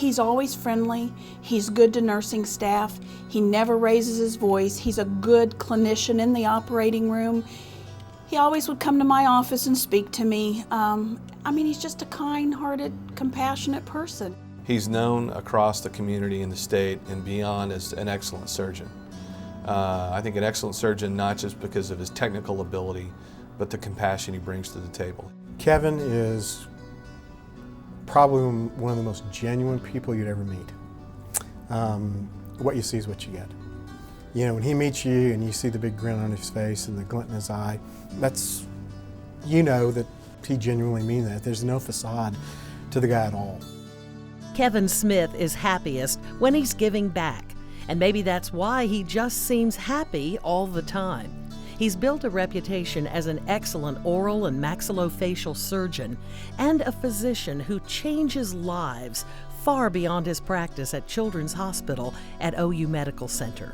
He's always friendly. He's good to nursing staff. He never raises his voice. He's a good clinician in the operating room. He always would come to my office and speak to me. He's just a kind-hearted, compassionate person. He's known across the community and the state and beyond as an excellent surgeon. I think an excellent surgeon not just because of his technical ability, but the compassion he brings to the table. Kevin is probably one of the most genuine people you'd ever meet. What you see is what you get. You know, when he meets you and you see the big grin on his face and the glint in his eye, that's, you know that he genuinely means that. There's no facade to the guy at all. Kevin Smith is happiest when he's giving back, and maybe that's why he just seems happy all the time. He's built a reputation as an excellent oral and maxillofacial surgeon and a physician who changes lives far beyond his practice at Children's Hospital at OU Medical Center.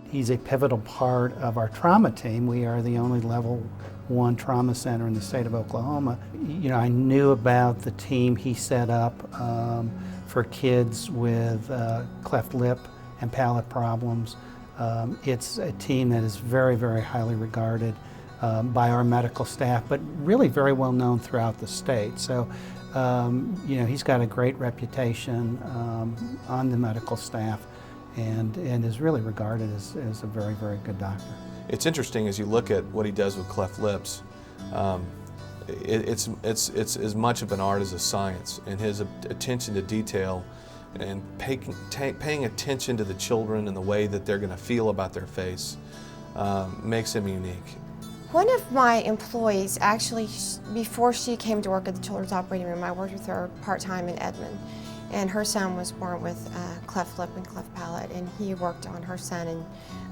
He's a pivotal part of our trauma team. We are the only level 1 trauma center in the state of Oklahoma. You know, I knew about the team he set up for kids with cleft lip and palate problems. It's a team that is very, very highly regarded by our medical staff, but really very well known throughout the state. So, he's got a great reputation on the medical staff and is really regarded as a very, very good doctor. It's interesting as you look at what he does with cleft lips. It's as much of an art as a science, and his attention to detail and paying attention to the children and the way that they're going to feel about their face makes him unique. One of my employees, actually, before she came to work at the Children's Operating Room, I worked with her part-time in Edmond, and her son was born with cleft lip and cleft palate, and he worked on her son, and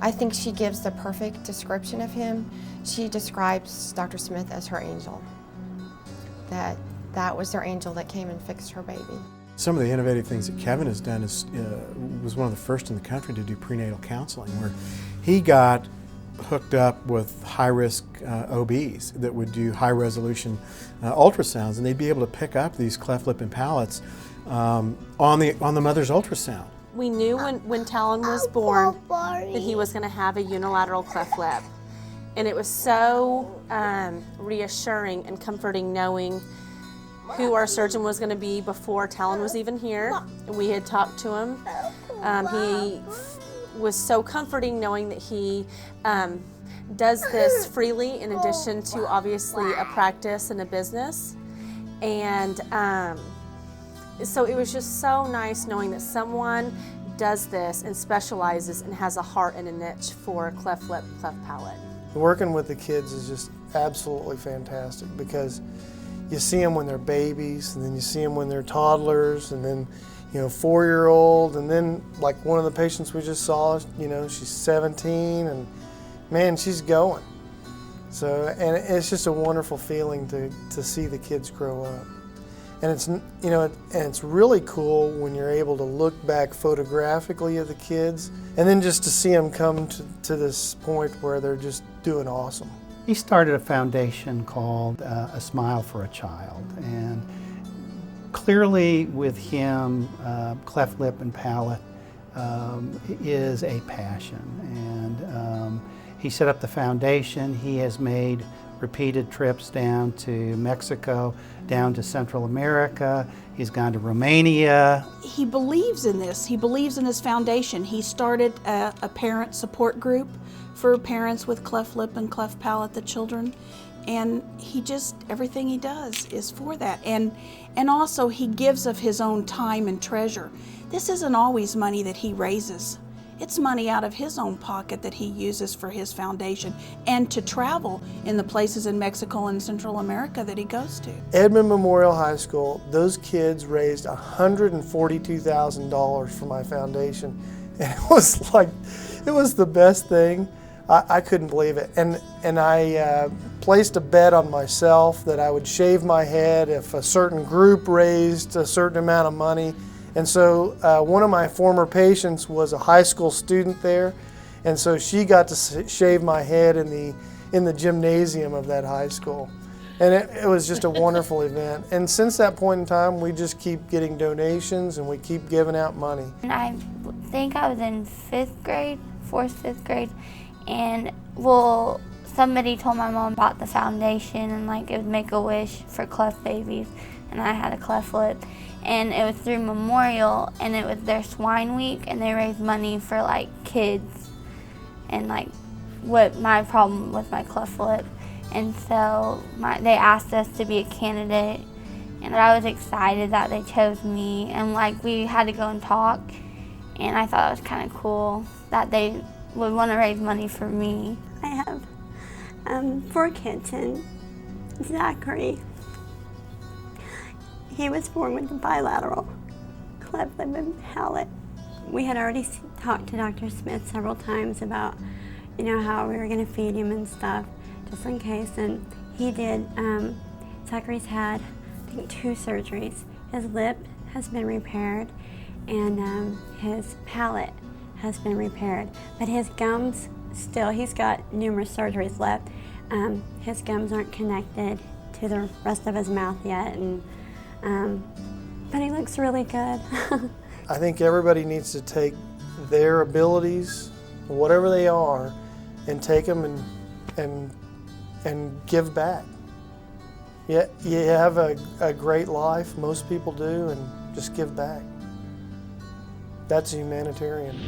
I think she gives the perfect description of him. She describes Dr. Smith as her angel, that was their angel that came and fixed her baby. Some of the innovative things that Kevin has done was one of the first in the country to do prenatal counseling, where he got hooked up with high-risk OBs that would do high-resolution ultrasounds, and they'd be able to pick up these cleft lip and palates on the mother's ultrasound. We knew when Talon was born that he was going to have a unilateral cleft lip, and it was so reassuring and comforting knowing who our surgeon was going to be before Talon was even here, and we had talked to him. He was so comforting knowing that he does this freely in addition to obviously a practice and a business. And so it was just so nice knowing that someone does this and specializes and has a heart and a niche for cleft lip, cleft palate. Working with the kids is just absolutely fantastic because you see them when they're babies, and then you see them when they're toddlers, and then 4-year-old, and then like one of the patients we just saw, she's 17, and man, she's going. So, and it's just a wonderful feeling to see the kids grow up. And it's really cool when you're able to look back photographically at the kids, and then just to see them come to this point where they're just doing awesome. He started a foundation called A Smile for a Child, and clearly with him, cleft lip and palate is a passion, and he set up the foundation. He has made repeated trips down to Mexico, down to Central America. He's gone to Romania. He believes in this. He believes in this foundation. He started a parent support group for parents with cleft lip and cleft palate, the children. And everything he does is for that. And also he gives of his own time and treasure. This isn't always money that he raises. It's money out of his own pocket that he uses for his foundation and to travel in the places in Mexico and Central America that he goes to. Edmond Memorial High School, those kids raised $142,000 for my foundation. And it was the best thing. I couldn't believe it. And I placed a bet on myself that I would shave my head if a certain group raised a certain amount of money. And so one of my former patients was a high school student there, and so she got to shave my head in the gymnasium of that high school. And it was just a wonderful event. And since that point in time, we just keep getting donations and we keep giving out money. And I think I was in 5th grade, 5th grade, and well, somebody told my mom about the foundation and like it would make a wish for cleft babies, and I had a cleft lip. And it was through Memorial, and it was their swine week, and they raised money for like kids and like what my problem with my cleft lip. And so they asked us to be a candidate, and I was excited that they chose me, and like we had to go and talk, and I thought it was kind of cool that they would want to raise money for me. I have 4 kids, and Zachary, he was born with a bilateral cleft lip and palate. We had already talked to Dr. Smith several times about, you know, how we were going to feed him and stuff, just in case, and he did. Zachary's had, I think, 2 surgeries. His lip has been repaired, and his palate has been repaired, but his gums still, he's got numerous surgeries left. His gums aren't connected to the rest of his mouth yet, and but he looks really good. I think everybody needs to take their abilities, whatever they are, and take them and give back. Yeah, you have a great life, most people do, and just give back. That's humanitarian.